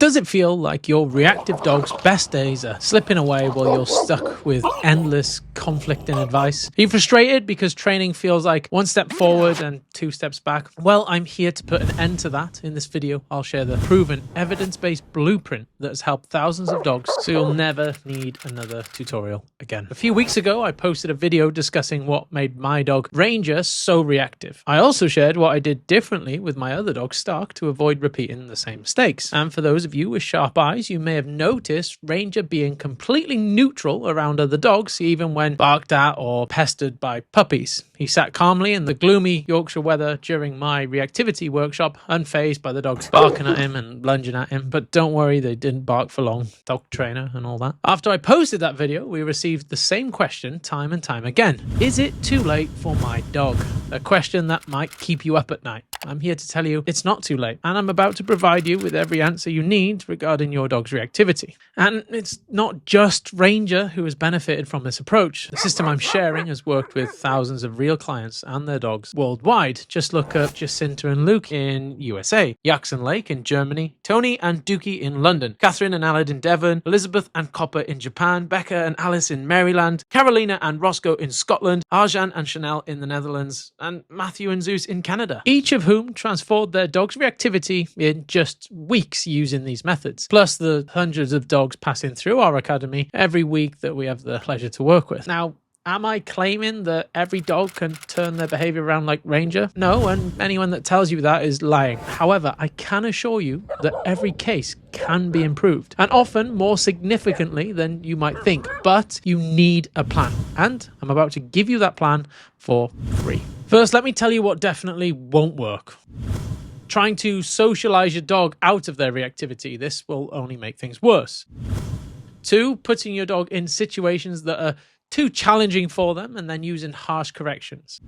Does it feel like your reactive dog's best days are slipping away while you're stuck with endless conflicting advice? Are you frustrated because training feels like one step forward and two steps back? Well, I'm here to put an end to that. In this video, I'll share the proven evidence-based blueprint that has helped thousands of dogs, so you'll never need another tutorial again. A few weeks ago, I posted a video discussing what made my dog Ranger so reactive. I also shared what I did differently with my other dog Stark to avoid repeating the same mistakes. And for those of you with sharp eyes, you may have noticed Ranger being completely neutral around other dogs, even when barked at or pestered by puppies. He sat calmly in the gloomy Yorkshire weather during my reactivity workshop, unfazed by the dogs barking at him and lunging at him. But don't worry, they didn't bark for long. Dog trainer and all that. After I posted that video, we received the same question time and time again. Is it too late for my dog? A question that might keep you up at night. I'm here to tell you it's not too late, and I'm about to provide you with every answer you need regarding your dog's reactivity. And it's not just Ranger who has benefited from this approach. The system I'm sharing has worked with thousands of real clients and their dogs worldwide. Just look up Jacinta and Luke in USA, Yax and Lake in Germany, Tony and Dookie in London, Catherine and Aled in Devon, Elizabeth and Copper in Japan, Becca and Alice in Maryland, Carolina and Roscoe in Scotland, Arjan and Chanel in the Netherlands, and Matthew and Zeus in Canada, each of whom transformed their dog's reactivity in just weeks using these methods, plus the hundreds of dogs passing through our academy every week that we have the pleasure to work with. Now, am I claiming that every dog can turn their behavior around like Ranger? No, and anyone that tells you that is lying. However, I can assure you that every case can be improved, and often more significantly than you might think, but you need a plan. And I'm about to give you that plan for free. First, let me tell you what definitely won't work. Trying to socialize your dog out of their reactivity. This will only make things worse. 2, putting your dog in situations that are too challenging for them and then using harsh corrections.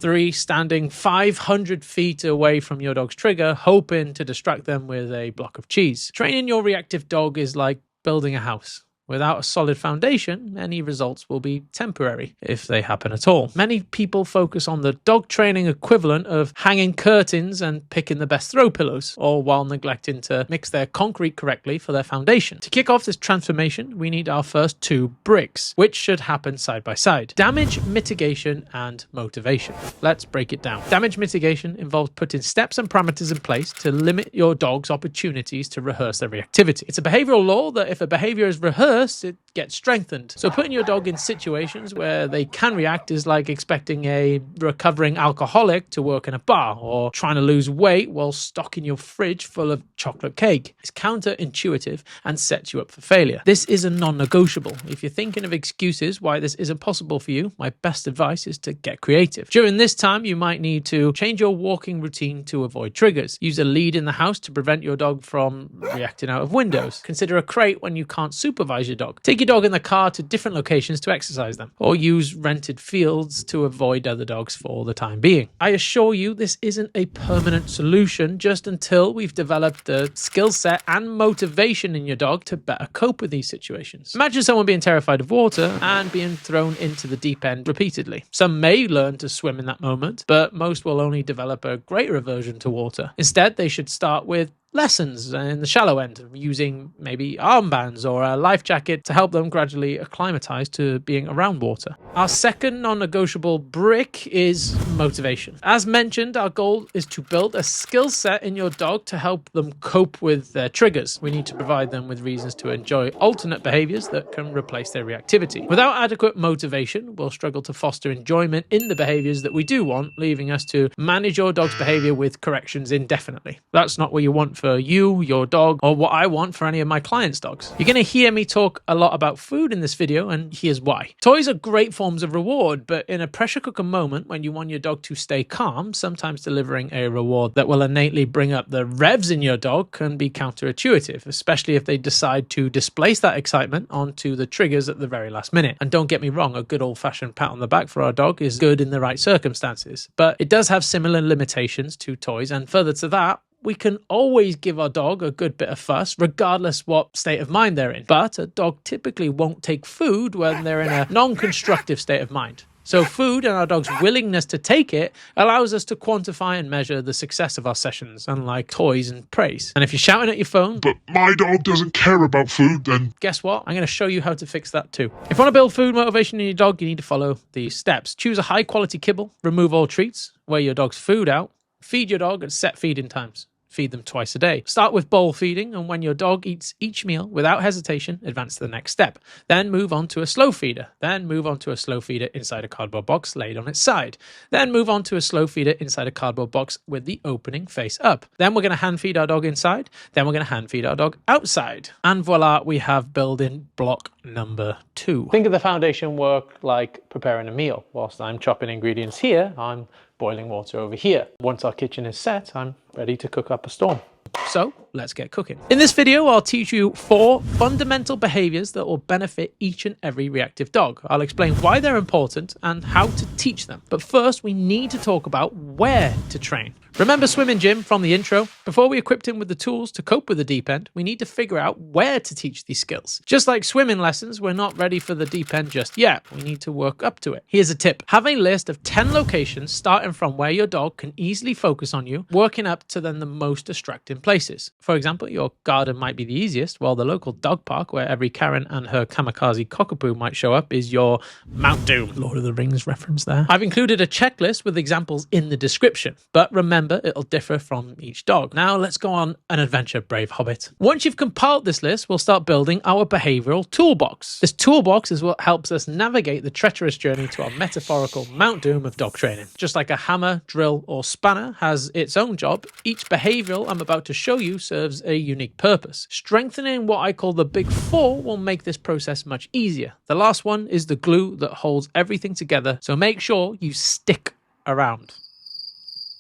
3, standing 500 feet away from your dog's trigger, hoping to distract them with a block of cheese. Training your reactive dog is like building a house. Without a solid foundation, any results will be temporary, if they happen at all. Many people focus on the dog training equivalent of hanging curtains and picking the best throw pillows, all while neglecting to mix their concrete correctly for their foundation. To kick off this transformation, we need our first 2 bricks, which should happen side by side. Damage mitigation and motivation. Let's break it down. Damage mitigation involves putting steps and parameters in place to limit your dog's opportunities to rehearse their reactivity. It's a behavioral law that if a behavior is rehearsed, it gets strengthened. So putting your dog in situations where they can react is like expecting a recovering alcoholic to work in a bar, or trying to lose weight while stocking your fridge full of chocolate cake. It's counterintuitive and sets you up for failure. This is a non-negotiable. If you're thinking of excuses why this isn't possible for you, my best advice is to get creative. During this time, you might need to change your walking routine to avoid triggers. Use a lead in the house to prevent your dog from reacting out of windows. Consider a crate when you can't supervise your dog. Take your dog in the car to different locations to exercise them, or use rented fields to avoid other dogs for the time being. I assure you this isn't a permanent solution just until we've developed the skill set and motivation in your dog to better cope with these situations. Imagine someone being terrified of water and being thrown into the deep end repeatedly. Some may learn to swim in that moment, but most will only develop a greater aversion to water. Instead, they should start with lessons in the shallow end, using maybe armbands or a life jacket to help them gradually acclimatize to being around water. Our second non-negotiable brick is motivation. As mentioned, our goal is to build a skill set in your dog to help them cope with their triggers. We need to provide them with reasons to enjoy alternate behaviors that can replace their reactivity. Without adequate motivation, we'll struggle to foster enjoyment in the behaviors that we do want, leaving us to manage your dog's behavior with corrections indefinitely. That's not what you want for you, your dog, or what I want for any of my clients' dogs. You're going to hear me talk a lot about food in this video, and here's why. Toys are great forms of reward, but in a pressure cooker moment when you want your dog to stay calm, sometimes delivering a reward that will innately bring up the revs in your dog can be counterintuitive, especially if they decide to displace that excitement onto the triggers at the very last minute. And don't get me wrong, a good old-fashioned pat on the back for our dog is good in the right circumstances, but it does have similar limitations to toys, and further to that, we can always give our dog a good bit of fuss, regardless what state of mind they're in. But a dog typically won't take food when they're in a non-constructive state of mind. So food and our dog's willingness to take it allows us to quantify and measure the success of our sessions, unlike toys and praise. And if you're shouting at your phone, but my dog doesn't care about food, then guess what? I'm going to show you how to fix that too. If you want to build food motivation in your dog, you need to follow these steps. Choose a high quality kibble, remove all treats, weigh your dog's food out, feed your dog at set feeding times. Feed them twice a day. Start with bowl feeding, and when your dog eats each meal without hesitation, advance to the next step. Then move on to a slow feeder. Then move on to a slow feeder inside a cardboard box laid on its side. Then move on to a slow feeder inside a cardboard box with the opening face up. Then we're going to hand feed our dog inside. Then we're going to hand feed our dog outside. And voila, we have building block number 2. Think of the foundation work like preparing a meal. Whilst I'm chopping ingredients here, I'm boiling water over here. Once our kitchen is set, I'm ready to cook up a storm. So let's get cooking. In this video, I'll teach you 4 fundamental behaviors that will benefit each and every reactive dog. I'll explain why they're important and how to teach them. But first, we need to talk about where to train. Remember Swimming Jim from the intro? Before we equipped him with the tools to cope with the deep end, we need to figure out where to teach these skills. Just like swimming lessons, we're not ready for the deep end just yet. We need to work up to it. Here's a tip. Have a list of 10 locations starting from where your dog can easily focus on you, working up to then the most distracting places. For example, your garden might be the easiest, while the local dog park where every Karen and her kamikaze cockapoo might show up is your Mount Doom. Lord of the Rings reference there. I've included a checklist with examples in the description, but remember, it'll differ from each dog. Now let's go on an adventure, brave hobbit. Once you've compiled this list, we'll start building our behavioral toolbox. This toolbox is what helps us navigate the treacherous journey to our metaphorical Mount Doom of dog training. Just like a hammer, drill, or spanner has its own job, each behavioral I'm about to show you serves a unique purpose. Strengthening what I call the big 4 will make this process much easier. The last one is the glue that holds everything together, so make sure you stick around.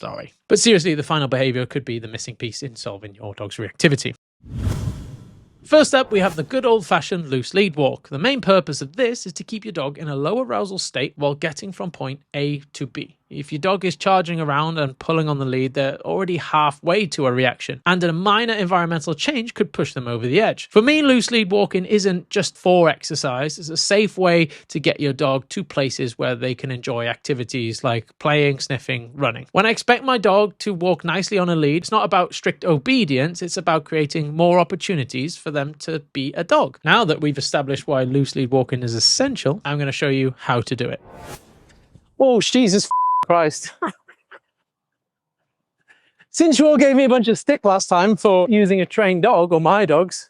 Sorry. But seriously, the final behavior could be the missing piece in solving your dog's reactivity. First up, we have the good old-fashioned loose lead walk. The main purpose of this is to keep your dog in a low arousal state while getting from point A to B. If your dog is charging around and pulling on the lead, they're already halfway to a reaction, and a minor environmental change could push them over the edge. For me, loose lead walking isn't just for exercise. It's a safe way to get your dog to places where they can enjoy activities like playing, sniffing, running. When I expect my dog to walk nicely on a lead, it's not about strict obedience, it's about creating more opportunities for them to be a dog. Now that we've established why loose lead walking is essential, I'm going to show you how to do it. Oh, Jesus Christ. Since you all gave me a bunch of stick last time for using a trained dog, or my dogs,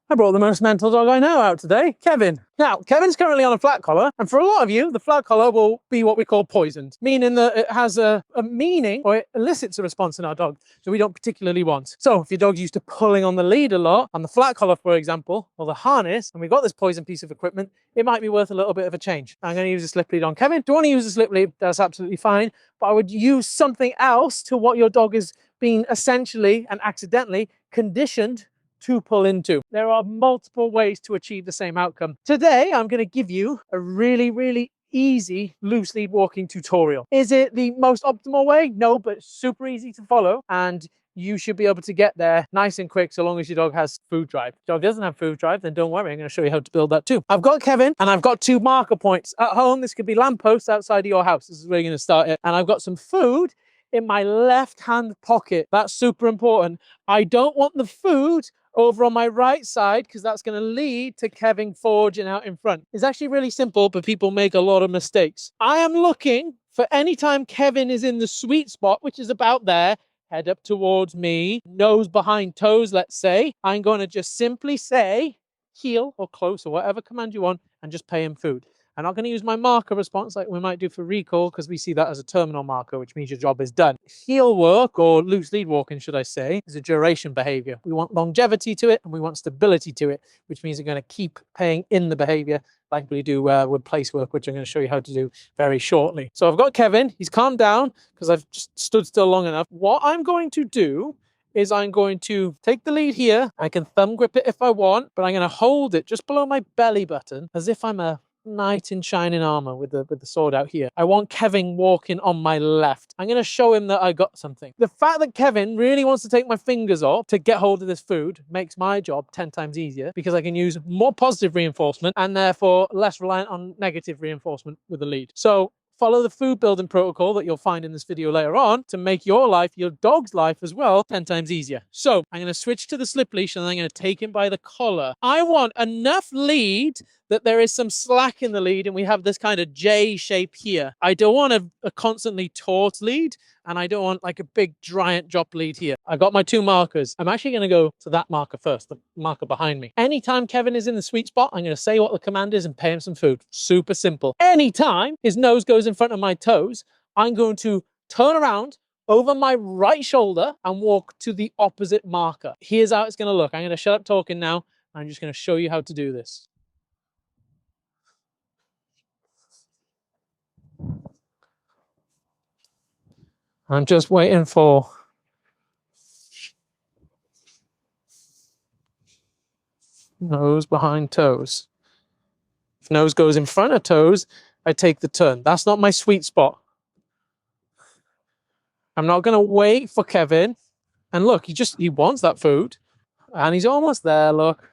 I brought the most mental dog I know out today, Kevin. Now, Kevin's currently on a flat collar, and for a lot of you, the flat collar will be what we call poisoned, meaning that it has a meaning, or it elicits a response in our dog that we don't particularly want. So if your dog's used to pulling on the lead a lot, on the flat collar, for example, or the harness, and we've got this poison piece of equipment, it might be worth a little bit of a change. I'm going to use a slip lead on Kevin. Do you want to use a slip lead? That's absolutely fine, but I would use something else to what your dog is being essentially and accidentally conditioned to pull into. There are multiple ways to achieve the same outcome. Today, I'm going to give you a really easy loose lead walking tutorial. Is it the most optimal way? No, but super easy to follow, and you should be able to get there nice and quick so long as your dog has food drive. If your dog doesn't have food drive, then don't worry, I'm going to show you how to build that too. I've got Kevin and I've got 2 marker points. At home, this could be lampposts outside of your house. This is where you're going to start it. And I've got some food in my left hand pocket. That's super important. I don't want the food over on my right side because that's going to lead to Kevin forging out in front. It's actually really simple, but people make a lot of mistakes. I am looking for any time Kevin is in the sweet spot, which is about there, head up towards me, nose behind toes, let's say. I'm going to just simply say heel or close or whatever command you want and just pay him food. I'm not going to use my marker response like we might do for recall because we see that as a terminal marker, which means your job is done. Heel work, or loose lead walking, should I say, is a duration behavior. We want longevity to it and we want stability to it, which means you're going to keep paying in the behavior like we do with place work, which I'm going to show you how to do very shortly. So I've got Kevin. He's calmed down because I've just stood still long enough. What I'm going to do is I'm going to take the lead here. I can thumb grip it if I want, but I'm going to hold it just below my belly button as if I'm a knight in shining armor with the sword out here. I want Kevin walking on my left. I'm going to show him that I got something. The fact that Kevin really wants to take my fingers off to get hold of this food makes my job 10 times easier because I can use more positive reinforcement and therefore less reliant on negative reinforcement with the lead. So follow the food building protocol that you'll find in this video later on to make your life, your dog's life as well, 10 times easier. So I'm going to switch to the slip leash and I'm going to take him by the collar. I want enough lead that there is some slack in the lead and we have this kind of J shape here. I don't want a constantly taut lead and I don't want like a big giant drop lead here. I got my 2 markers. I'm actually going to go to that marker first, the marker behind me. Anytime Kevin is in the sweet spot, I'm going to say what the command is and pay him some food. Super simple. Anytime his nose goes in front of my toes, I'm going to turn around over my right shoulder and walk to the opposite marker. Here's how it's going to look. I'm going to shut up talking now. I'm just going to show you how to do this. I'm just waiting for nose behind toes. If nose goes in front of toes, I take the turn. That's not my sweet spot. I'm not going to wait for Kevin. And look, he wants that food. And he's almost there, look.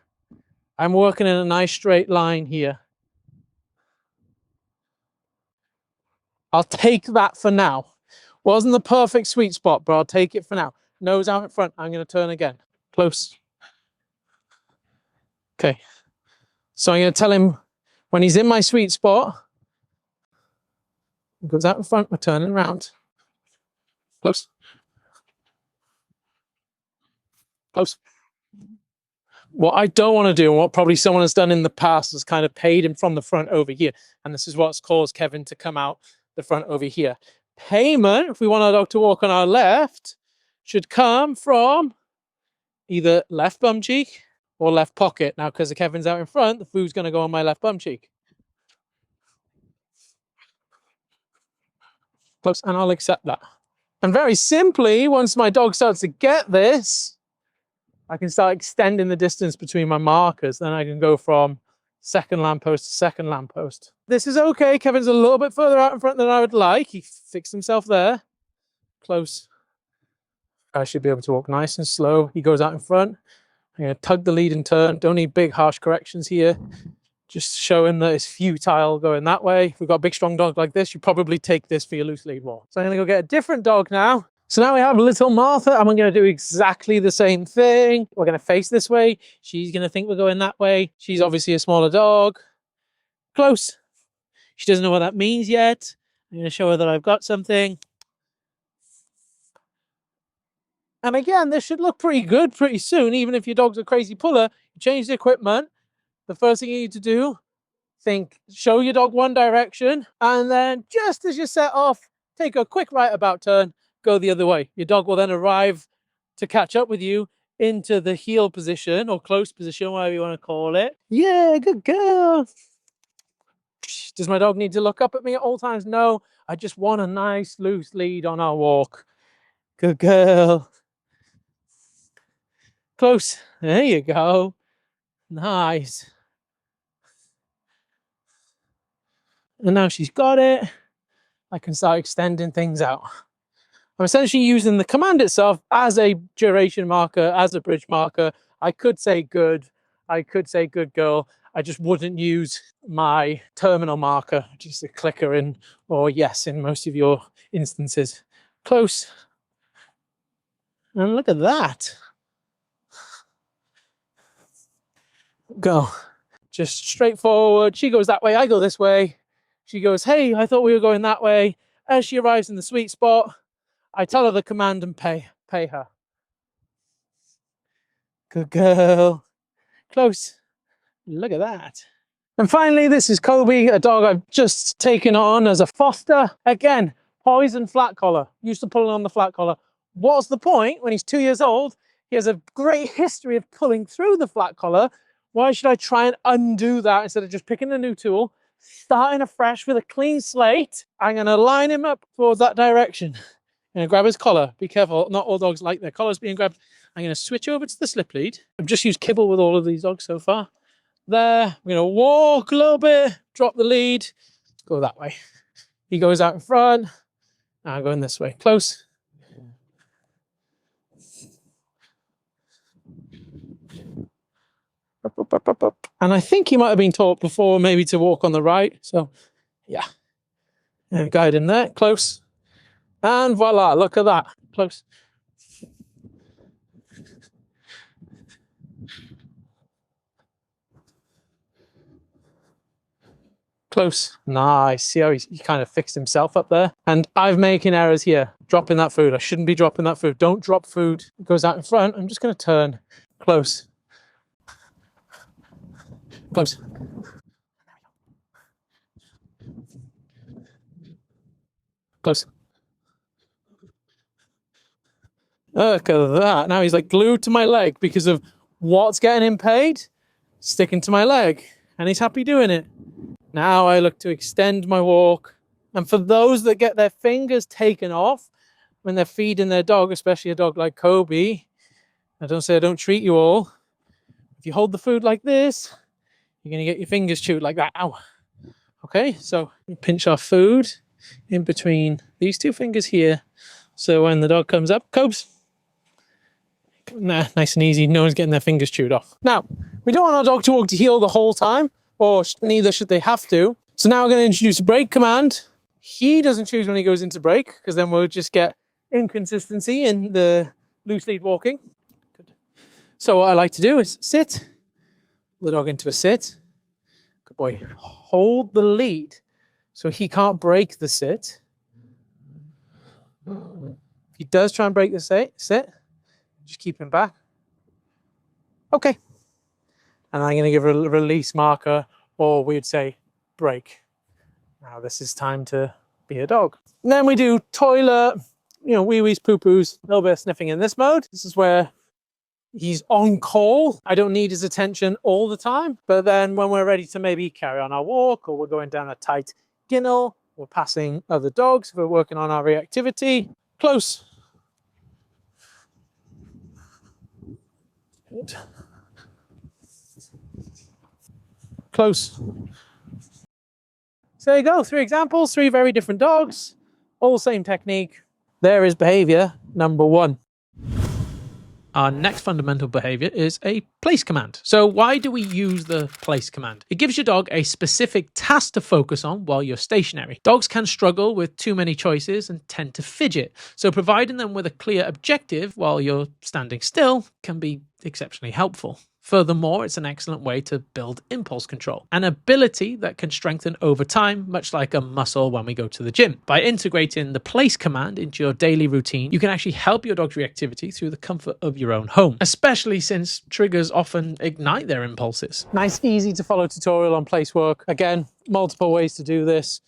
I'm working in a nice straight line here. I'll take that for now. Wasn't the perfect sweet spot, but I'll take it for now. Nose out in front. I'm going to turn again. Close. Okay. So I'm going to tell him when he's in my sweet spot, he goes out in front, we're turning around. Close. Close. What I don't want to do, and what probably someone has done in the past, is kind of paid him from the front over here. And this is what's caused Kevin to come out the front over here. Payment, if we want our dog to walk on our left, should come from either left bum cheek or left pocket. Now, because Kevin's out in front, the food's going to go on my left bum cheek. Close, and I'll accept that. And very simply, once my dog starts to get this, I can start extending the distance between my markers. Then I can go from second lamppost to second lamppost. This is okay. Kevin's a little bit further out in front than I would like. He fixed himself there. Close. I should be able to walk nice and slow. He goes out in front. I'm going to tug the lead and turn. Don't need big, harsh corrections here. Just show him that it's futile going that way. If we've got a big, strong dog like this, you probably take this for your loose lead walk. So I'm going to go get a different dog now. So now we have little Martha, and we're going to do exactly the same thing. We're going to face this way. She's going to think we're going that way. She's obviously a smaller dog. Close. She doesn't know what that means yet. I'm going to show her that I've got something. And again, this should look pretty good pretty soon, even if your dog's a crazy puller. You change the equipment. The first thing you need to do, show your dog one direction, and then just as you set off, take a quick right about turn, go the other way. Your dog will then arrive to catch up with you into the heel position or close position, whatever you want to call it. Yeah, good girl. Does my dog need to look up at me at all times? No, I just want a nice loose lead on our walk. Good girl. Close. There you go. Nice. And now she's got it, I can start extending things out. I'm essentially using the command itself as a duration marker, as a bridge marker. I could say good. I could say good girl. I just wouldn't use my terminal marker, just a clicker in or yes in most of your instances. Close. And look at that. Go. Just straightforward. She goes that way, I go this way. She goes, hey, I thought we were going that way. As she arrives in the sweet spot, I tell her the command and pay her. Good girl. Close. Look at that. And finally, this is Kobe, a dog I've just taken on as a foster. Again, poison flat collar. Used to pull on the flat collar. What's the point? When he's 2 years old, he has a great history of pulling through the flat collar. Why should I try and undo that instead of just picking a new tool? Starting afresh with a clean slate. I'm going to line him up towards that direction. I'm going to grab his collar. Be careful, not all dogs like their collars being grabbed. I'm going to switch over to the slip lead. I've just used kibble with all of these dogs so far. there. I'm going to walk a little bit, drop the lead, go that way. He goes out in front. Now I'm going this way. Close. Up. And I think he might have been taught before maybe to walk on the right. So, yeah. And guide him there. Close. And voila, look at that. Close. Close. Nice. See how he kind of fixed himself up there? And I'm making errors here. Dropping that food. I shouldn't be dropping that food. Don't drop food. It goes out in front. I'm just going to turn. Close. Close. Close. Look at that. Now he's like glued to my leg because of what's getting him paid? Sticking to my leg. And he's happy doing it. Now I look to extend my walk. And for those that get their fingers taken off when they're feeding their dog, especially a dog like Kobe, I don't say I don't treat you all. If you hold the food like this, you're going to get your fingers chewed like that. Ow. Okay, so we pinch our food in between these two fingers here. So when the dog comes up, Cobes. Nah, nice and easy. No one's getting their fingers chewed off. Now, we don't want our dog to walk to heel the whole time, or neither should they have to. So now we're going to introduce a break command. He doesn't choose when he goes into break, because then we'll just get inconsistency in the loose lead walking. Good. So what I like to do is sit, the dog into a sit. Good boy. Hold the lead so he can't break the sit. If he does try and break the sit, just keep him back. Okay. And I'm going to give a release marker, or we'd say break. Now this is time to be a dog. And then we do toilet, wee-wees, poo-poos, a little bit of sniffing in this mode. This is where he's on call. I don't need his attention all the time. But then when we're ready to maybe carry on our walk, or we're going down a tight ginnel, we're passing other dogs, we're working on our reactivity. Close. Good. Close. So there you go, 3 examples, 3 very different dogs, all same technique. There is behavior number 1. Our next fundamental behavior is a place command. So why do we use the place command? It gives your dog a specific task to focus on while you're stationary. Dogs can struggle with too many choices and tend to fidget. So providing them with a clear objective while you're standing still can be exceptionally helpful. Furthermore, it's an excellent way to build impulse control, an ability that can strengthen over time, much like a muscle when we go to the gym. By integrating the place command into your daily routine, you can actually help your dog's reactivity through the comfort of your own home, especially since triggers often ignite their impulses. Nice, easy to follow tutorial on place work. Again, multiple ways to do this,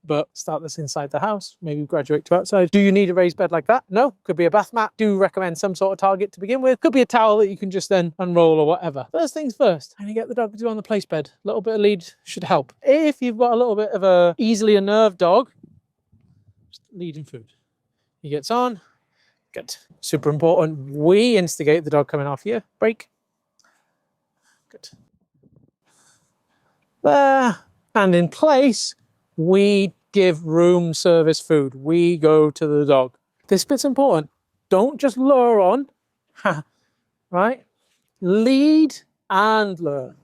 but start this inside the house, maybe graduate to outside. Do you need a raised bed like that? No, could be a bath mat. Do recommend some sort of target to begin with. Could be a towel that you can just then unroll or whatever. First things first, and you get the dog to do on the place bed. A little bit of lead should help. If you've got a little bit of a easily unnerved dog, just lead and food. He gets on, good. Super important, we instigate the dog coming off here. Break. Good. There, and in place, we give room service food. We go to the dog. This bit's important. Don't just lure on, right? Lead and lure.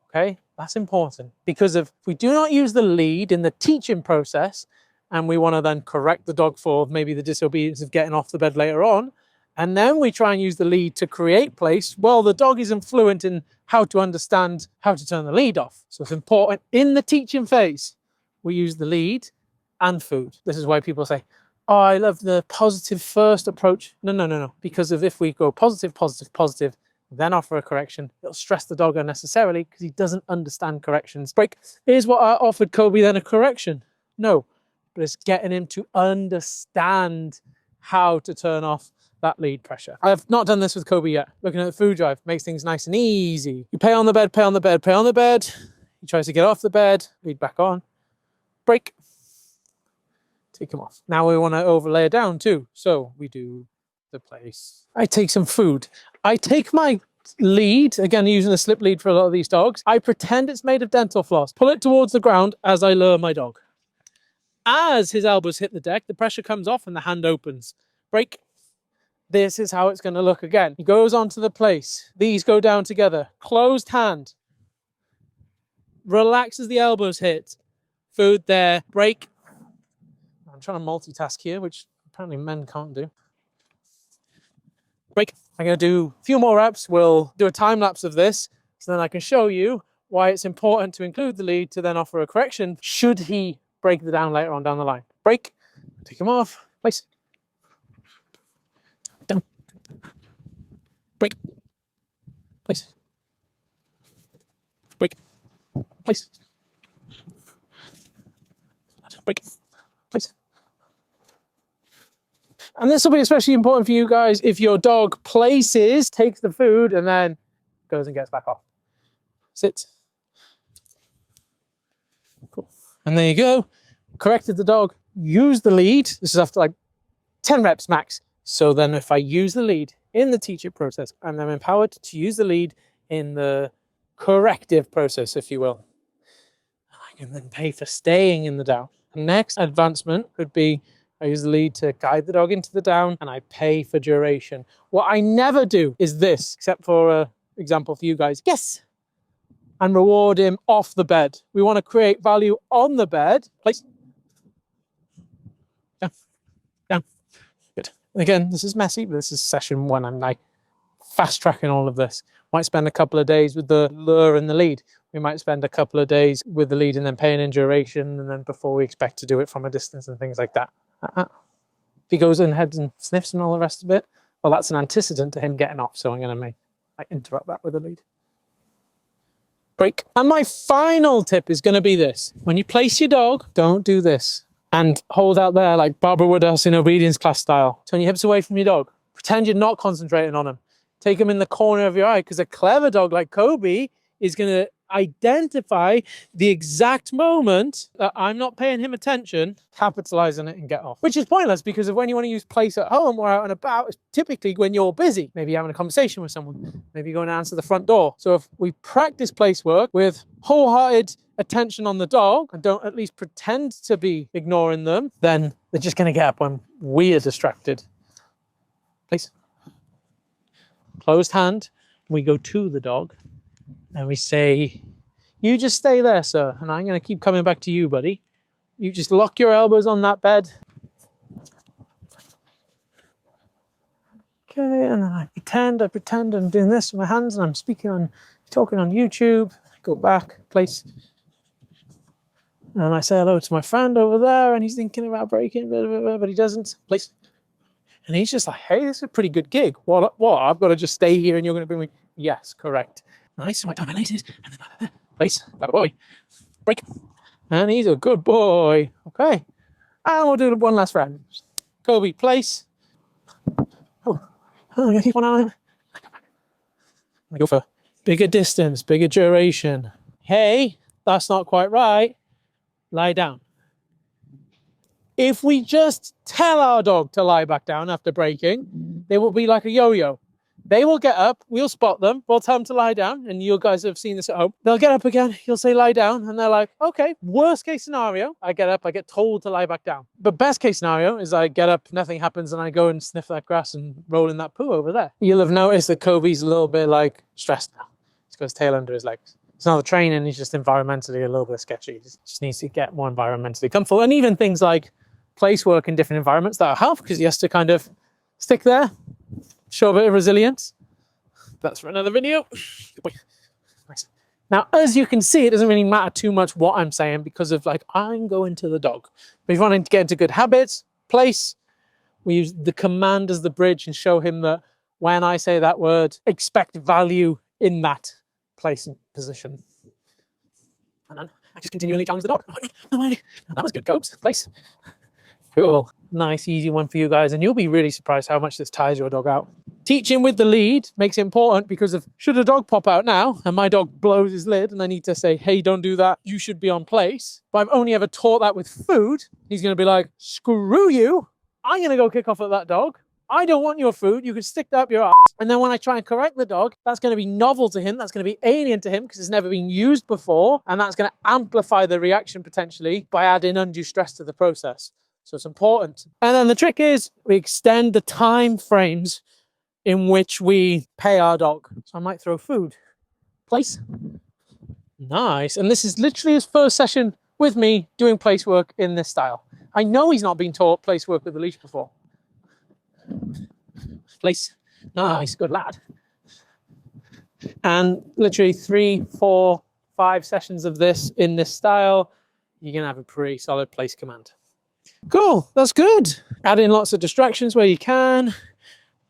Okay, that's important, because if we do not use the lead in the teaching process, and we want to then correct the dog for maybe the disobedience of getting off the bed later on, and then we try and use the lead to create place, well, the dog isn't fluent in how to understand how to turn the lead off. So it's important in the teaching phase, we use the lead and food. This is why people say, oh, I love the positive first approach. No. Because if we go positive, then offer a correction, it'll stress the dog unnecessarily because he doesn't understand corrections. Break. Here's what I offered Kobe then, a correction. No, but it's getting him to understand how to turn off that lead pressure. I've not done this with Kobe yet. Looking at the food drive makes things nice and easy. You pay on the bed, pay on the bed, pay on the bed. He tries to get off the bed, lead back on, break, take him off. Now we want to overlay it down too. So we do the place. I take some food. I take my lead, again using a slip lead for a lot of these dogs, I pretend it's made of dental floss. Pull it towards the ground as I lure my dog. As his elbows hit the deck, the pressure comes off and the hand opens. Break. This is how it's going to look again. He goes onto the place. These go down together. Closed hand. Relax as the elbows hit. Food there. Break. I'm trying to multitask here, which apparently men can't do. Break. I'm going to do a few more reps. We'll do a time lapse of this, so then I can show you why it's important to include the lead to then offer a correction should he break the down later on down the line. Break. Take him off. Place. Down. Break. Place. Break. Place. Break. Place. And this will be especially important for you guys if your dog places, takes the food, and then goes and gets back off. Sit. Cool. And there you go. Corrected the dog. Use the lead. This is after like 10 reps max. So then if I use the lead in the teach it process, and I'm empowered to use the lead in the corrective process, if you will, I can then pay for staying in the down. The next advancement would be I use the lead to guide the dog into the down, and I pay for duration. What I never do is this, except for an example for you guys. Yes! And reward him off the bed. We want to create value on the bed. Place. Down. Down. Good. Again, this is messy, but this is session 1. I'm like fast tracking all of this. Might spend a couple of days with the lure and the lead. We might spend a couple of days with the lead and then paying in duration, and then before we expect to do it from a distance and things like that. If he goes and heads and sniffs and all the rest of it, well, that's an antecedent to him getting off. So I'm going to interrupt that with a lead. Break. And my final tip is going to be this. When you place your dog, don't do this. And hold out there like Barbara Woodhouse in obedience class style. Turn your hips away from your dog. Pretend you're not concentrating on him. Take him in the corner of your eye, because a clever dog like Kobe is going to identify the exact moment that I'm not paying him attention, capitalize on it and get off. Which is pointless, because when you want to use place at home or out and about, it's typically when you're busy. Maybe having a conversation with someone, maybe going to answer the front door. So if we practice place work with wholehearted attention on the dog and don't at least pretend to be ignoring them, then they're just going to get up when we are distracted. Place. Closed hand. We go to the dog. And we say, you just stay there, sir, and I'm going to keep coming back to you, buddy. You just lock your elbows on that bed. Okay, and then I pretend I'm doing this with my hands, and I'm talking on YouTube. I go back, place. And I say hello to my friend over there, and he's thinking about breaking, but he doesn't. Place. And he's just like, hey, this is a pretty good gig. What? I've got to just stay here, and you're going to bring me? Yes, correct. Nice, my time laces, and then place, that boy, break, and he's a good boy. Okay, and we'll do one last round. Kobe, place. Oh, I'm gonna keep one on. I go for bigger distance, bigger duration. Hey, that's not quite right. Lie down. If we just tell our dog to lie back down after breaking, they will be like a yo-yo. They will get up, we'll spot them, we'll tell them to lie down, and you guys have seen this at home. They'll get up again, you'll say lie down, and they're like, okay, worst case scenario, I get up, I get told to lie back down. But best case scenario is I get up, nothing happens, and I go and sniff that grass and roll in that poo over there. You'll have noticed that Kobe's a little bit like stressed now. He's got his tail under his legs. It's not the training, he's just environmentally a little bit sketchy. He just needs to get more environmentally comfortable. And even things like place work in different environments, that'll help, because he has to kind of stick there, show a bit of resilience. That's for another video. Nice. Now, as you can see, it doesn't really matter too much what I'm saying, because of like, I'm going to the dog. But if you want to get into good habits, place, we use the command as the bridge and show him that when I say that word, expect value in that place and position. And then I just continually challenge the dog. That was good, Cobes. Place. Cool. Nice, easy one for you guys. And you'll be really surprised how much this tires your dog out. Teaching with the lead makes it important, because of should a dog pop out now and my dog blows his lid and I need to say, hey, don't do that, you should be on place. But I've only ever taught that with food. He's going to be like, screw you. I'm going to go kick off at that dog. I don't want your food. You can stick that up your ass. And then when I try and correct the dog, that's going to be novel to him. That's going to be alien to him because it's never been used before. And that's going to amplify the reaction potentially by adding undue stress to the process. So it's important. And then the trick is we extend the time frames in which we pay our dog. So I might throw food. Place. Nice. And this is literally his first session with me doing place work in this style. I know he's not been taught place work with a leash before. Place. Nice. Good lad. And literally 3, 4, 5 sessions of this in this style, you're going to have a pretty solid place command. Cool. That's good. Add in lots of distractions where you can.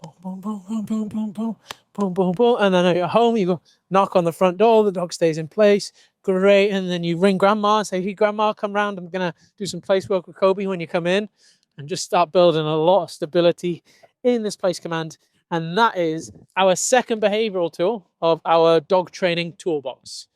Boom, boom, boom, boom, boom, boom, boom, boom, boom, boom. And then at your home, you go knock on the front door, the dog stays in place. Great. And then you ring grandma and say, hey, grandma, come round. I'm going to do some place work with Kobe when you come in. And just start building a lot of stability in this place command. And that is our second behavioral tool of our dog training toolbox.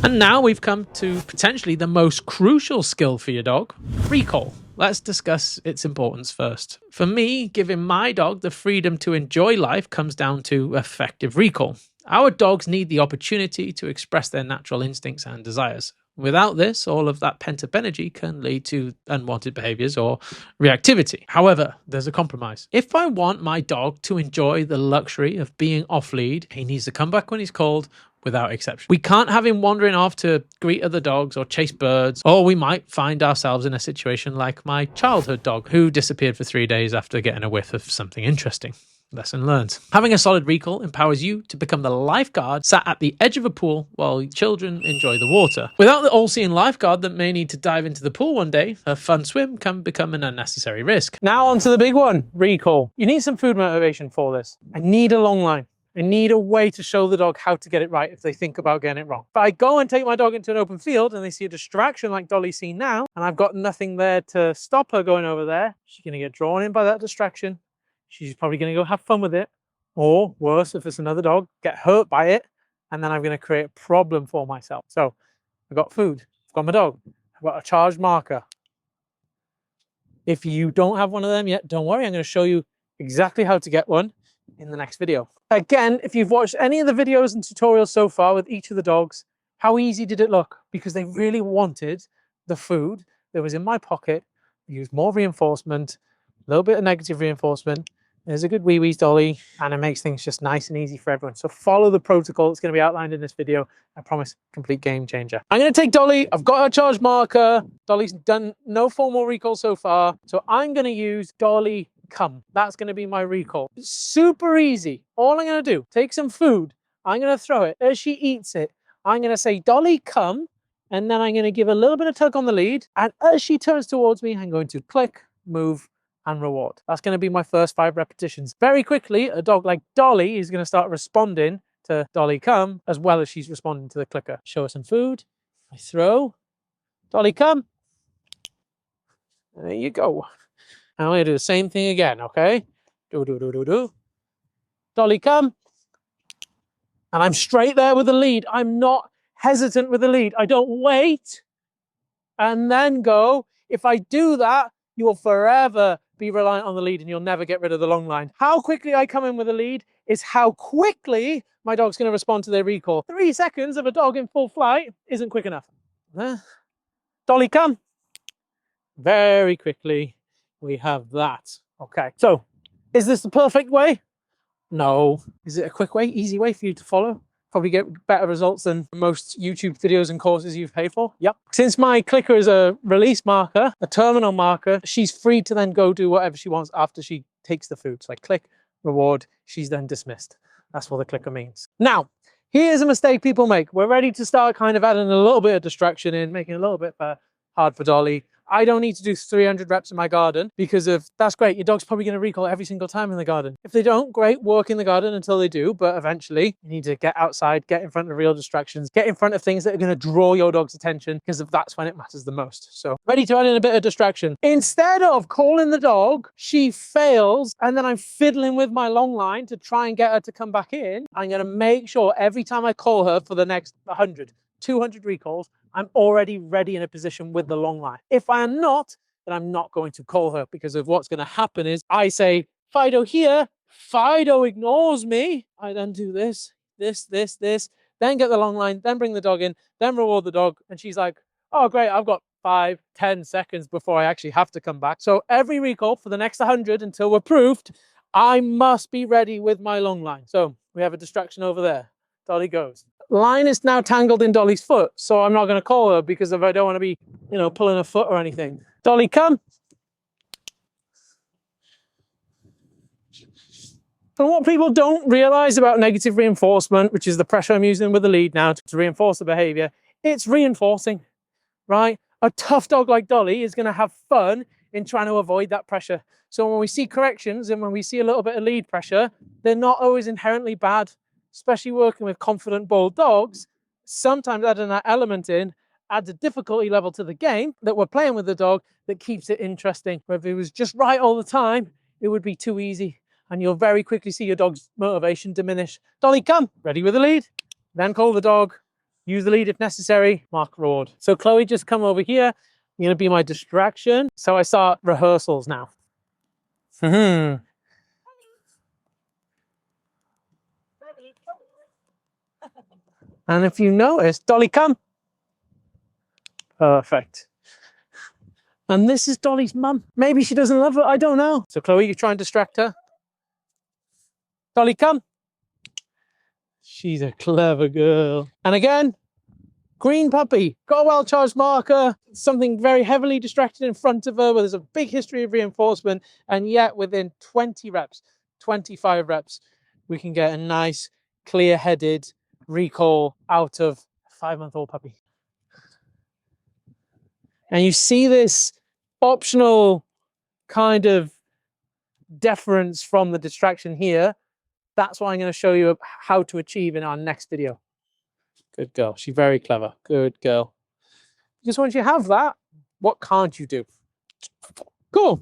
And now we've come to potentially the most crucial skill for your dog, recall. Let's discuss its importance first. For me, giving my dog the freedom to enjoy life comes down to effective recall. Our dogs need the opportunity to express their natural instincts and desires. Without this, all of that pent-up energy can lead to unwanted behaviors or reactivity. However, there's a compromise. If I want my dog to enjoy the luxury of being off lead, he needs to come back when he's called, without exception. We can't have him wandering off to greet other dogs or chase birds, or we might find ourselves in a situation like my childhood dog who disappeared for 3 days after getting a whiff of something interesting. Lesson learned. Having a solid recall empowers you to become the lifeguard sat at the edge of a pool while children enjoy the water. Without the all-seeing lifeguard that may need to dive into the pool one day, a fun swim can become an unnecessary risk. Now on to the big one, recall. You need some food motivation for this. I need a long line. I need a way to show the dog how to get it right if they think about getting it wrong. If I go and take my dog into an open field and they see a distraction like Dolly's seen now, and I've got nothing there to stop her going over there, she's going to get drawn in by that distraction. She's probably going to go have fun with it. Or worse, if it's another dog, get hurt by it. And then I'm going to create a problem for myself. So I've got food. I've got my dog. I've got a charged marker. If you don't have one of them yet, don't worry. I'm going to show you exactly how to get one in the next video. Again, if you've watched any of the videos and tutorials so far with each of the dogs, how easy did it look? Because they really wanted the food that was in my pocket. I used more reinforcement, a little bit of negative reinforcement. There's a good wee-wees Dolly, and it makes things just nice and easy for everyone. So follow the protocol that's going to be outlined in this video. I promise, complete game changer. I'm going to take Dolly. I've got her charge marker. Dolly's done no formal recall so far. So I'm going to use Dolly come. That's going to be my recall. Super easy. All I'm going to do, take some food. I'm going to throw it. As she eats it, I'm going to say, Dolly, come. And then I'm going to give a little bit of tug on the lead. And as she turns towards me, I'm going to click, move, and reward. That's going to be my first 5 repetitions. Very quickly, a dog like Dolly is going to start responding to Dolly come as well as she's responding to the clicker. Show her some food. I throw. Dolly come. There you go. I'm going to do the same thing again, okay? Do. Dolly come. And I'm straight there with the lead. I'm not hesitant with the lead. I don't wait and then go. If I do that, you will forever be reliant on the lead and you'll never get rid of the long line. How quickly I come in with a lead is how quickly my dog's going to respond to their recall. 3 seconds of a dog in full flight isn't quick enough. Dolly, come. Very quickly, we have that. Okay, so is this the perfect way? No. Is it a quick way, easy way for you to follow? Probably get better results than most YouTube videos and courses you've paid for. Yep. Since my clicker is a release marker, a terminal marker, she's free to then go do whatever she wants after she takes the food. So I click, reward, she's then dismissed. That's what the clicker means. Now, here's a mistake people make. We're ready to start kind of adding a little bit of distraction in, making it a little bit hard for Dolly. I don't need to do 300 reps in my garden because of, that's great. Your dog's probably going to recall every single time in the garden. If they don't, great, work in the garden until they do. But eventually you need to get outside, get in front of real distractions, get in front of things that are going to draw your dog's attention because that's when it matters the most. So ready to add in a bit of distraction. Instead of calling the dog, she fails. And then I'm fiddling with my long line to try and get her to come back in. I'm going to make sure every time I call her for the next 100, 200 recalls, I'm already ready in a position with the long line. If I am not, then I'm not going to call her because of what's going to happen is I say, Fido here. Fido ignores me. I then do this, then get the long line, then bring the dog in, then reward the dog. And she's like, oh, great, I've got 5-10 seconds before I actually have to come back. So every recall for the next 100 until we're proved, I must be ready with my long line. So we have a distraction over there. Dolly goes. Line is now tangled in Dolly's foot, so I'm not going to call her because if I don't want to be, pulling her foot or anything. Dolly, come. And what people don't realize about negative reinforcement, which is the pressure I'm using with the lead now to reinforce the behavior, it's reinforcing, right? A tough dog like Dolly is going to have fun in trying to avoid that pressure. So when we see corrections and when we see a little bit of lead pressure, they're not always inherently bad, especially working with confident, bold dogs. Sometimes adding that element in adds a difficulty level to the game that we're playing with the dog that keeps it interesting. Where if it was just right all the time, it would be too easy. And you'll very quickly see your dog's motivation diminish. Dolly, come. Ready with the lead. Then call the dog. Use the lead if necessary. Mark reward. So Chloe, just come over here. You're going to be my distraction. So I start rehearsals now. And if you notice, Dolly, come. Perfect. And this is Dolly's mum. Maybe she doesn't love her. I don't know. So Chloe, you try and distract her. Dolly, come. She's a clever girl. And again, green puppy, got a well-charged marker, something very heavily distracted in front of her where there's a big history of reinforcement, and yet within 20 reps, 25 reps, we can get a nice, clear-headed recall out of a 5-month-old puppy. And you see this optional kind of deference from the distraction here. That's what I'm going to show you how to achieve in our next video. Good girl. She's very clever. Good girl. Because once you have that, what can't you do? Cool.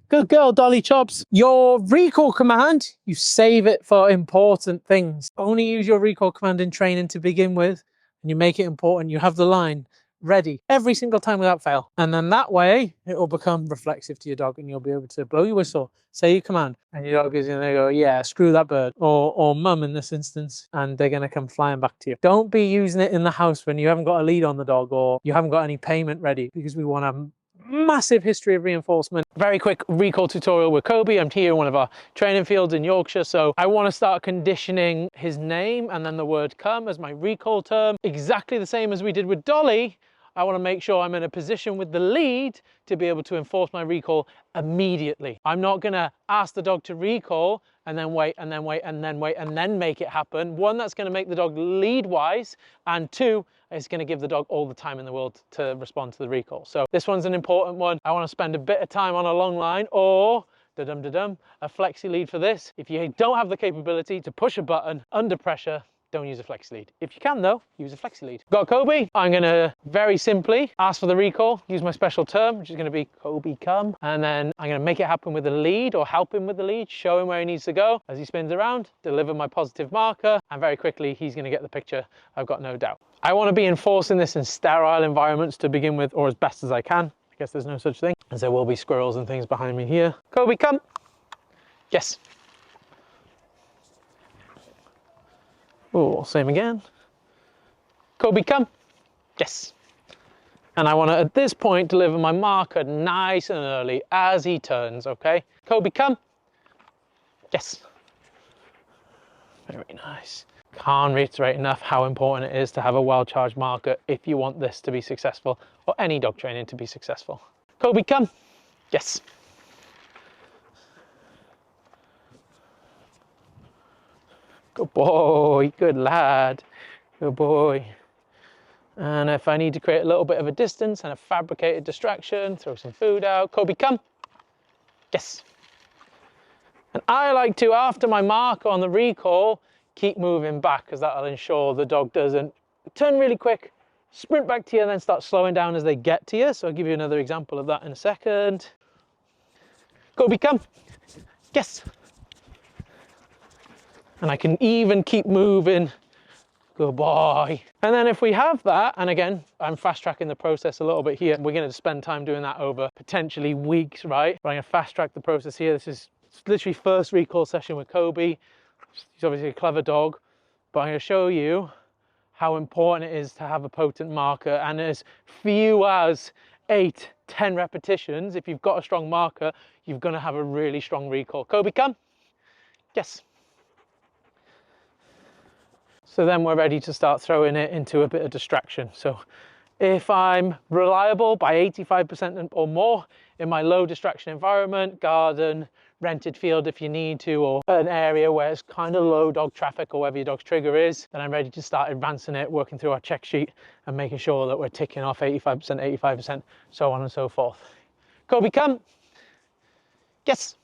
Good girl, Dolly Chops. Your recall command, you save it for important things. Only use your recall command in training to begin with, and you make it important. You have the line ready every single time without fail. And then that way, it will become reflexive to your dog and you'll be able to blow your whistle, say your command, and your dog is going to go, yeah, screw that bird, or mum in this instance, and they're going to come flying back to you. Don't be using it in the house when you haven't got a lead on the dog or you haven't got any payment ready, because we want a massive history of reinforcement. Very quick recall tutorial with Kobe. I'm here in one of our training fields in Yorkshire, so I want to start conditioning his name and then the word come as my recall term, exactly the same as we did with Dolly. I want to make sure I'm in a position with the lead to be able to enforce my recall immediately. I'm not going to ask the dog to recall and then wait and then wait and then wait and then make it happen. One, that's going to make the dog lead wise, and two, it's going to give the dog all the time in the world to respond to the recall. So this one's an important one. I want to spend a bit of time on a long line or a flexi lead for this. If you don't have the capability to push a button under pressure, don't use a flexi lead. If you can though, use a flexi lead. Got Kobe. I'm gonna very simply ask for the recall, use my special term, which is gonna be Kobe come, and then I'm gonna make it happen with the lead or help him with the lead, show him where he needs to go as he spins around, deliver my positive marker, and very quickly he's gonna get the picture, I've got no doubt. I wanna be enforcing this in sterile environments to begin with, or as best as I can. I guess there's no such thing, as there will be squirrels and things behind me here. Kobe, come. Yes. Oh, same again. Kobe, come. Yes. And I want to, at this point, deliver my marker nice and early as he turns, okay? Kobe, come. Yes. Very nice. Can't reiterate enough how important it is to have a well-charged marker if you want this to be successful, or any dog training to be successful. Kobe, come. Yes. Good boy, good lad, good boy. And if I need to create a little bit of a distance and a fabricated distraction, throw some food out. Kobe, come. Yes. And I like to, after my marker on the recall, keep moving back, because that'll ensure the dog doesn't turn really quick, sprint back to you, and then start slowing down as they get to you. So I'll give you another example of that in a second. Kobe, come. Yes. And I can even keep moving Good boy. And then if we have that, and again, I'm fast tracking the process a little bit here. We're going to spend time doing that over potentially weeks, right? But I'm going to fast track the process here. This is literally first recall session with Kobe. He's obviously a clever dog, but I'm going to show you how important it is to have a potent marker, and as few as 8-10 repetitions. If you've got a strong marker, you're going to have a really strong recall. Kobe, come. Yes. So then we're ready to start throwing it into a bit of distraction. So if I'm reliable by 85% or more in my low distraction environment, garden, rented field if you need to, or an area where it's kind of low dog traffic or wherever your dog's trigger is, then I'm ready to start advancing it, working through our check sheet and making sure that we're ticking off 85%, 85%, so on and so forth. Kobe, come. Yes.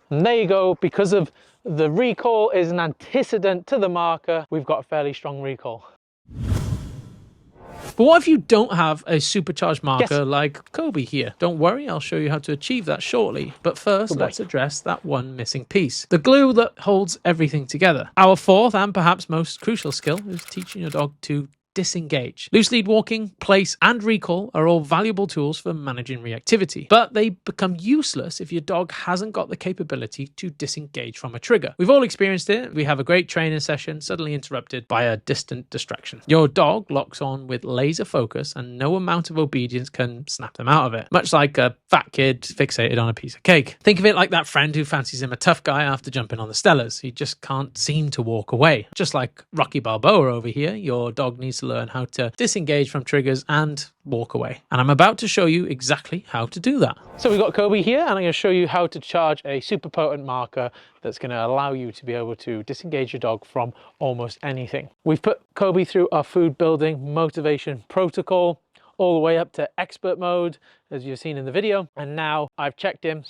And there you go. Because of the recall is an antecedent to the marker, we've got a fairly strong recall. But what if you don't have a supercharged marker Yes. like Kobe here? Don't worry, I'll show you how to achieve that shortly. But first, let's address that one missing piece. The glue that holds everything together. Our fourth and perhaps most crucial skill is teaching your dog to disengage. Loose lead walking, place, and recall are all valuable tools for managing reactivity, but they become useless if your dog hasn't got the capability to disengage from a trigger. We've all experienced it. We have a great training session suddenly interrupted by a distant distraction. Your dog locks on with laser focus and no amount of obedience can snap them out of it, much like a fat kid fixated on a piece of cake. Think of it like that friend who fancies him a tough guy after jumping on the Stellars. He just can't seem to walk away. Just like Rocky Balboa over here, your dog needs to learn how to disengage from triggers and walk away. And I'm about to show you exactly how to do that. So we've got Kobe here, and I'm going to show you how to charge a super potent marker that's going to allow you to be able to disengage your dog from almost anything. We've put Kobe through our food building motivation protocol all the way up to expert mode, as you've seen in the video. And now I've checked him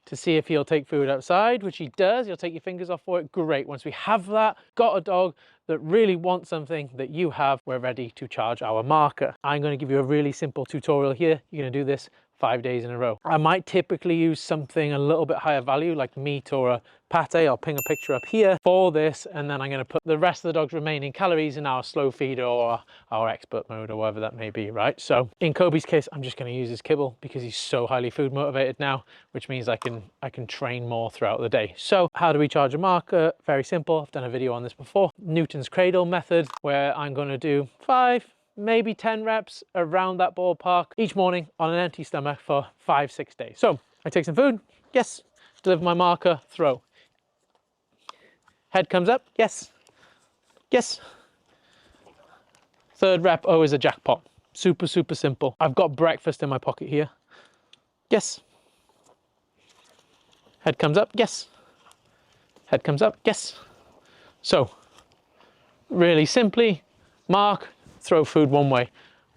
to see if he'll take food outside, which he does. He'll take your fingers off for it. Great. Once we have that, got a dog that really wants something that you have, we're ready to charge our marker. I'm going to give you a really simple tutorial here. You're going to do this 5 days in a row. I might typically use something a little bit higher value like meat or a pate. I'll ping a picture up here for this, and then I'm going to put the rest of the dog's remaining calories in our slow feeder or our expert mode or whatever that may be, right? So in Kobe's case, I'm just going to use his kibble because he's so highly food motivated now, which means I can train more throughout the day. So how do we charge a marker? Very simple. I've done a video on this before. Newton's cradle method, where I'm going to do 5, maybe 10 reps around that ballpark each morning on an empty stomach for 5-6 days. So I take some food, yes, deliver my marker, throw. Head comes up, yes, yes. Third rep, oh, is a jackpot. Super, super simple. I've got breakfast in my pocket here. Yes. Head comes up, yes. Head comes up, yes. So really simply, mark, throw food one way.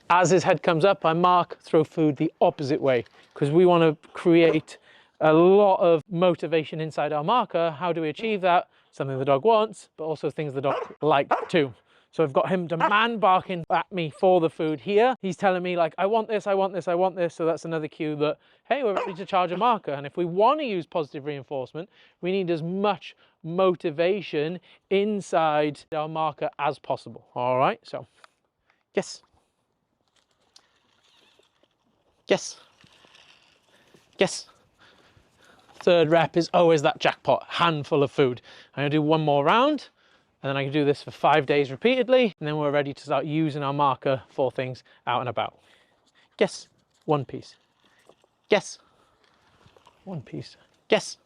As his head comes up, I mark, throw food the opposite way, because we want to create a lot of motivation inside our marker. How do we achieve that? Something the dog wants, but also things the dog like too. So I've got him demand barking at me for the food here. He's telling me like, I want this, I want this, I want this. So that's another cue that, hey, we're ready to charge a marker. And if we want to use positive reinforcement, we need as much motivation inside our marker as possible. All right, so yes. Yes. Yes. Third rep is always that jackpot, handful of food. I'm gonna do one more round, and then I can do this for 5 days repeatedly, and then we're ready to start using our marker for things out and about. Yes, one piece. Yes, one piece. Yes.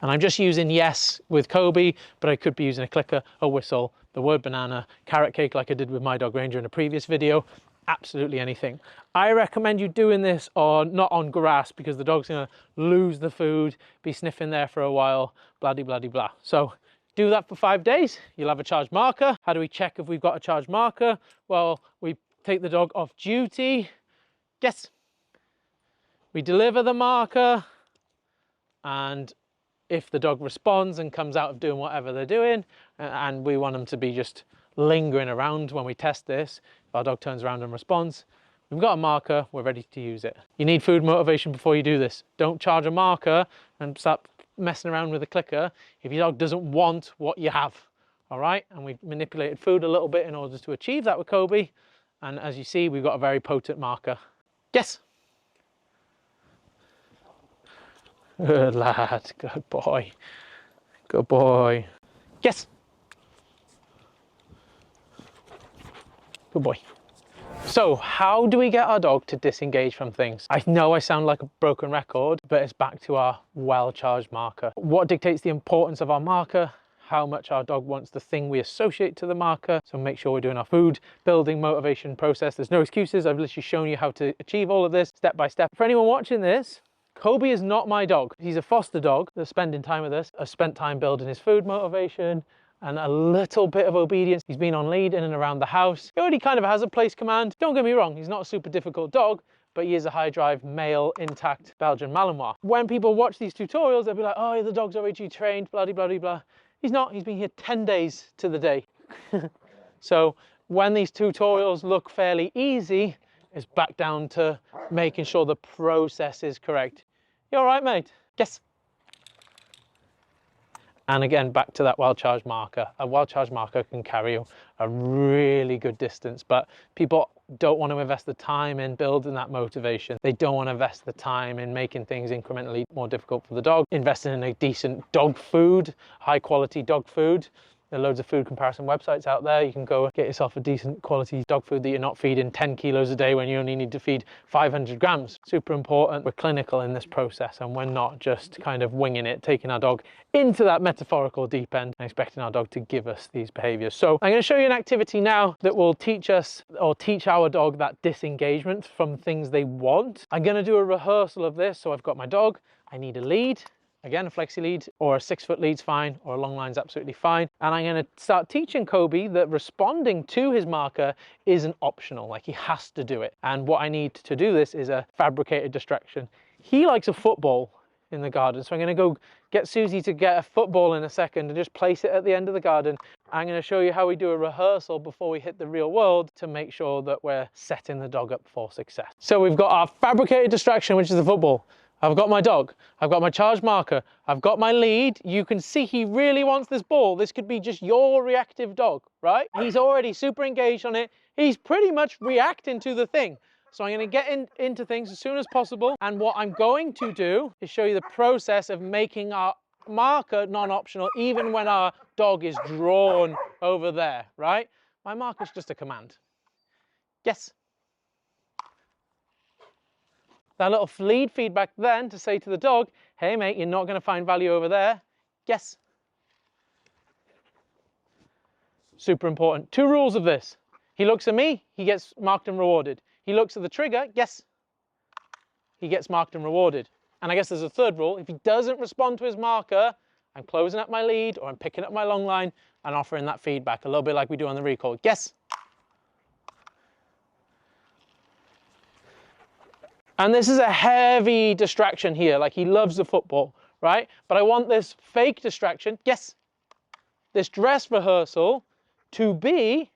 And I'm just using yes with Kobe, but I could be using a clicker, a whistle, the word banana, carrot cake like I did with my dog Ranger in a previous video. Absolutely anything. I recommend you doing this not on grass, because the dog's gonna lose the food, be sniffing there for a while, blah de blah de blah. So do that for 5 days, you'll have a charged marker. How do we check if we've got a charged marker? Well, we take the dog off duty. Yes. We deliver the marker, and if the dog responds and comes out of doing whatever they're doing, and we want them to be just lingering around when we test this, if our dog turns around and responds, we've got a marker, we're ready to use it. You need food motivation before you do this. Don't charge a marker and start messing around with the clicker if your dog doesn't want what you have. All right, and we've manipulated food a little bit in order to achieve that with Kobe. And as you see, we've got a very potent marker. Yes. Good lad, good boy. Good boy. Yes. Good boy. So how do we get our dog to disengage from things? I know I sound like a broken record, but it's back to our well-charged marker. What dictates the importance of our marker? How much our dog wants the thing we associate to the marker. So make sure we're doing our food building motivation process. There's no excuses. I've literally shown you how to achieve all of this step by step. For anyone watching this, Kobe is not my dog. He's a foster dog that's spending time with us. I've spent time building his food motivation and a little bit of obedience. He's been on lead in and around the house. He already kind of has a place command. Don't get me wrong, he's not a super difficult dog, but he is a high drive, male, intact Belgian Malinois. When people watch these tutorials, they'll be like, oh, the dog's already trained, blah, blah, blah, blah. He's not, he's been here 10 days to the day. So when these tutorials look fairly easy, it's back down to making sure the process is correct. You all right, mate? Yes. And again, back to that well-charged marker. A well-charged marker can carry you a really good distance, but people don't want to invest the time in building that motivation. They don't want to invest the time in making things incrementally more difficult for the dog. Investing in a decent dog food, high quality dog food. There are loads of food comparison websites out there. You can go get yourself a decent quality dog food that you're not feeding 10 kilos a day when you only need to feed 500 grams. Super important. We're clinical in this process and we're not just kind of winging it, taking our dog into that metaphorical deep end and expecting our dog to give us these behaviors. So I'm going to show you an activity now that will teach us or teach our dog that disengagement from things they want. I'm going to do a rehearsal of this. So I've got my dog. I need a lead. Again, a flexi lead or a 6-foot lead's fine, or a long line's absolutely fine. And I'm going to start teaching Kobe that responding to his marker isn't optional, like he has to do it. And what I need to do this is a fabricated distraction. He likes a football in the garden, so I'm going to go get Susie to get a football in a second and just place it at the end of the garden. I'm going to show you how we do a rehearsal before we hit the real world to make sure that we're setting the dog up for success. So we've got our fabricated distraction, which is the football. I've got my dog, I've got my charge marker, I've got my lead. You can see he really wants this ball. This could be just your reactive dog, right? He's already super engaged on it. He's pretty much reacting to the thing. So I'm going to get into things as soon as possible. And what I'm going to do is show you the process of making our marker non-optional, even when our dog is drawn over there, right? My marker is just a command. Yes. That little lead feedback then to say to the dog, hey mate, you're not going to find value over there. Yes. Super important. 2 rules of this. He looks at me, he gets marked and rewarded. He looks at the trigger, yes, he gets marked and rewarded. And I guess there's a 3rd rule. If he doesn't respond to his marker, I'm closing up my lead or I'm picking up my long line and offering that feedback, a little bit like we do on the recall. Yes. And this is a heavy distraction here, like he loves the football, right? But I want this fake distraction, yes, this dress rehearsal to be,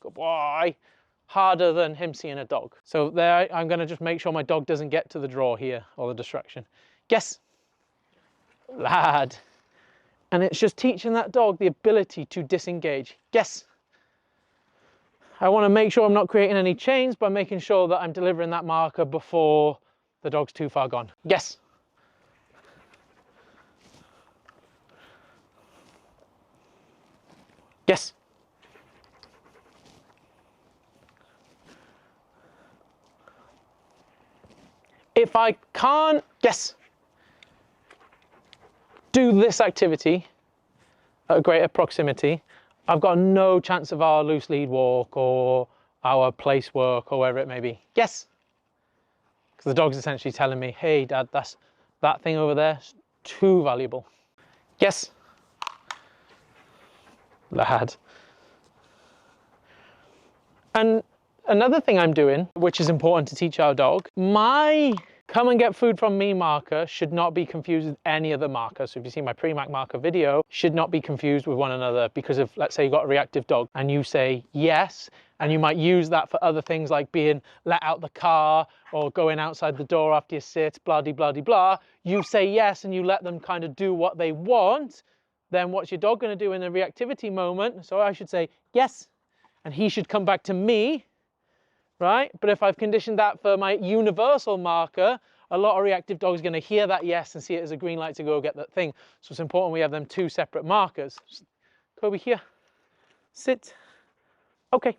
good boy, harder than him seeing a dog. So there, I'm gonna just make sure my dog doesn't get to the draw here, or the distraction. Yes, lad. And it's just teaching that dog the ability to disengage. Yes. I want to make sure I'm not creating any chains by making sure that I'm delivering that marker before the dog's too far gone. Yes. Yes. If I can't, yes, do this activity at a greater proximity, I've got no chance of our loose lead walk or our place work or wherever it may be. Yes. Because the dog's essentially telling me, hey dad, that thing over there is too valuable. Yes. Lad. And another thing I'm doing, which is important to teach our dog, my come and get food from me marker should not be confused with any other marker. So if you see my pre-mac marker video, should not be confused with one another, because if, let's say you got a reactive dog and you say yes, and you might use that for other things like being let out the car or going outside the door after you sit, blah, de, blah, de, blah. You say yes and you let them kind of do what they want. Then what's your dog going to do in the reactivity moment? So I should say yes, and he should come back to me. Right? But if I've conditioned that for my universal marker, a lot of reactive dogs are going to hear that yes and see it as a green light to go get that thing. So it's important we have them two separate markers. Kobe, here, sit, okay.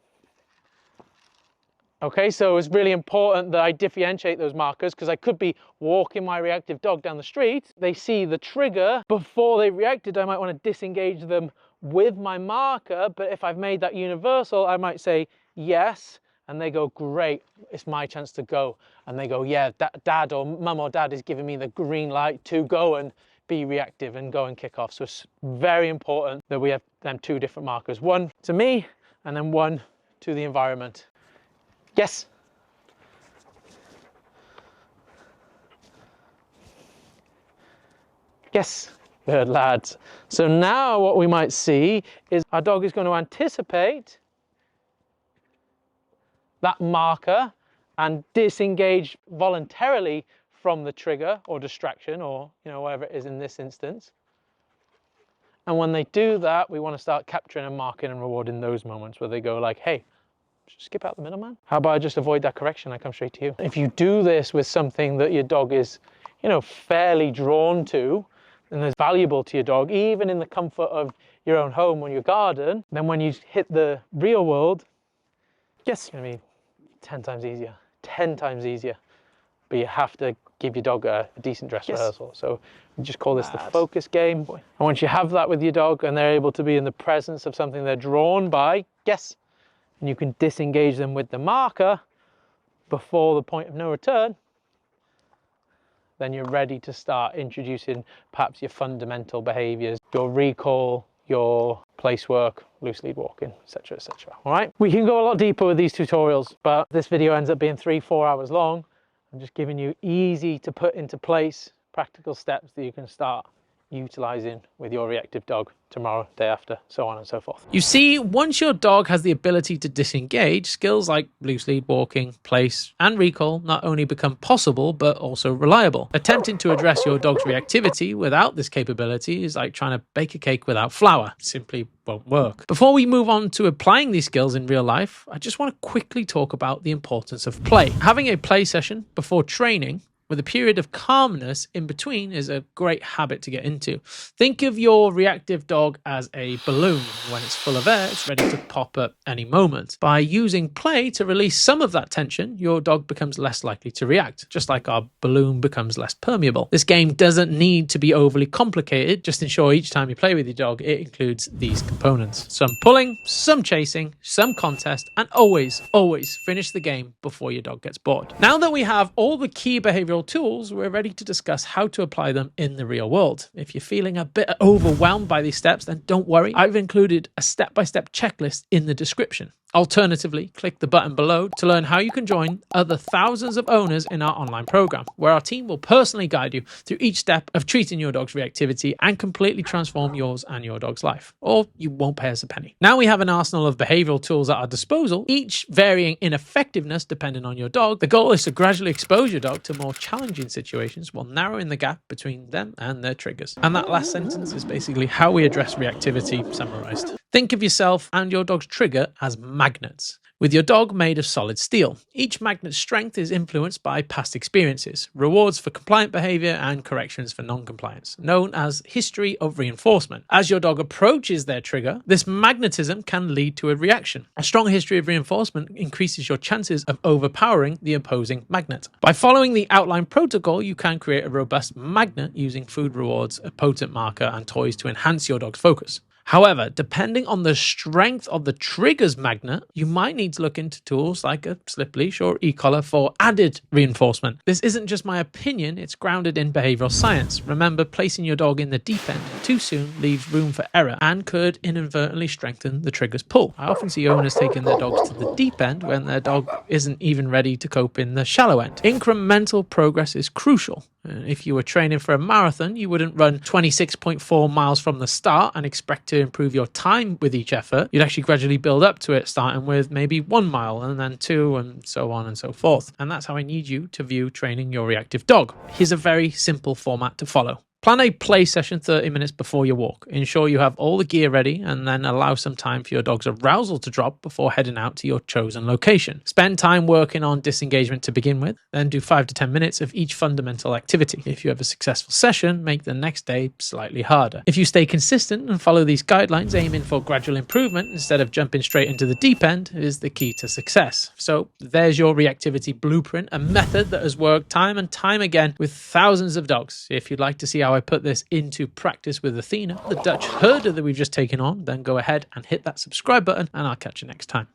Okay, so it's really important that I differentiate those markers, because I could be walking my reactive dog down the street. They see the trigger before they reacted. I might want to disengage them with my marker, but if I've made that universal, I might say yes. And they go, great, it's my chance to go. And they go, yeah, dad or mum or dad is giving me the green light to go and be reactive and go and kick off. So it's very important that we have them two different markers. One to me, and then one to the environment. Yes. Yes, good lads. So now what we might see is our dog is going to anticipate that marker and disengage voluntarily from the trigger or distraction, or whatever it is in this instance. And when they do that, we want to start capturing and marking and rewarding those moments where they go like, hey, skip out the middleman. How about I just avoid that correction? I come straight to you. If you do this with something that your dog is, fairly drawn to, and is valuable to your dog, even in the comfort of your own home or your garden, then when you hit the real world, yes, it's going to be 10 times easier, 10 times easier. But you have to give your dog a decent dress rehearsal. So we just call this the focus game. And once you have that with your dog and they're able to be in the presence of something they're drawn by, yes, and you can disengage them with the marker before the point of no return, then you're ready to start introducing perhaps your fundamental behaviors, your recall, your place work, loose lead walking, etc., etc. All right, we can go a lot deeper with these tutorials, but this video ends up being 3-4 hours long. I'm just giving you easy to put into place practical steps that you can start utilizing with your reactive dog tomorrow, day after, so on and so forth. You see, once your dog has the ability to disengage, skills like loose lead walking, place, and recall not only become possible, but also reliable. Attempting to address your dog's reactivity without this capability is like trying to bake a cake without flour. It simply won't work. Before we move on to applying these skills in real life, I just want to quickly talk about the importance of play. Having a play session before training with a period of calmness in between is a great habit to get into. Think of your reactive dog as a balloon. When it's full of air, it's ready to pop at any moment. By using play to release some of that tension, your dog becomes less likely to react, just like our balloon becomes less permeable. This game doesn't need to be overly complicated. Just ensure each time you play with your dog, it includes these components. Some pulling, some chasing, some contest, and always finish the game before your dog gets bored. Now that we have all the key behavioral tools, we're ready to discuss how to apply them in the real world. If you're feeling a bit overwhelmed by these steps, then don't worry. I've included a step-by-step checklist in the description. Alternatively, click the button below to learn how you can join other thousands of owners in our online program, where our team will personally guide you through each step of treating your dog's reactivity and completely transform yours and your dog's life, or you won't pay us a penny. Now we have an arsenal of behavioral tools at our disposal, each varying in effectiveness depending on your dog. The goal is to gradually expose your dog to more challenging situations while narrowing the gap between them and their triggers. And that last sentence is basically how we address reactivity summarized. Think of yourself and your dog's trigger as magnets, with your dog made of solid steel. Each magnet's strength is influenced by past experiences, rewards for compliant behavior and corrections for non-compliance, known as history of reinforcement. As your dog approaches their trigger, this magnetism can lead to a reaction. A strong history of reinforcement increases your chances of overpowering the opposing magnet. By following the outline protocol, you can create a robust magnet using food rewards, a potent marker, and toys to enhance your dog's focus. However, depending on the strength of the trigger's magnet, you might need to look into tools like a slip leash or e-collar for added reinforcement. This isn't just my opinion, it's grounded in behavioral science. Remember, placing your dog in the deep end too soon leaves room for error and could inadvertently strengthen the trigger's pull. I often see owners taking their dogs to the deep end when their dog isn't even ready to cope in the shallow end. Incremental progress is crucial. If you were training for a marathon, you wouldn't run 26.4 miles from the start and expect to improve your time with each effort. You'd actually gradually build up to it, starting with maybe 1 mile and then 2 and so on and so forth. And that's how I need you to view training your reactive dog. Here's a very simple format to follow. Plan a play session 30 minutes before your walk. Ensure you have all the gear ready and then allow some time for your dog's arousal to drop before heading out to your chosen location. Spend time working on disengagement to begin with, then do 5 to 10 minutes of each fundamental activity. If you have a successful session, make the next day slightly harder. If you stay consistent and follow these guidelines, aiming for gradual improvement instead of jumping straight into the deep end is the key to success. So there's your reactivity blueprint, a method that has worked time and time again with thousands of dogs. If you'd like to see how I put this into practice with Athena, the Dutch herder that we've just taken on, then go ahead and hit that subscribe button and I'll catch you next time.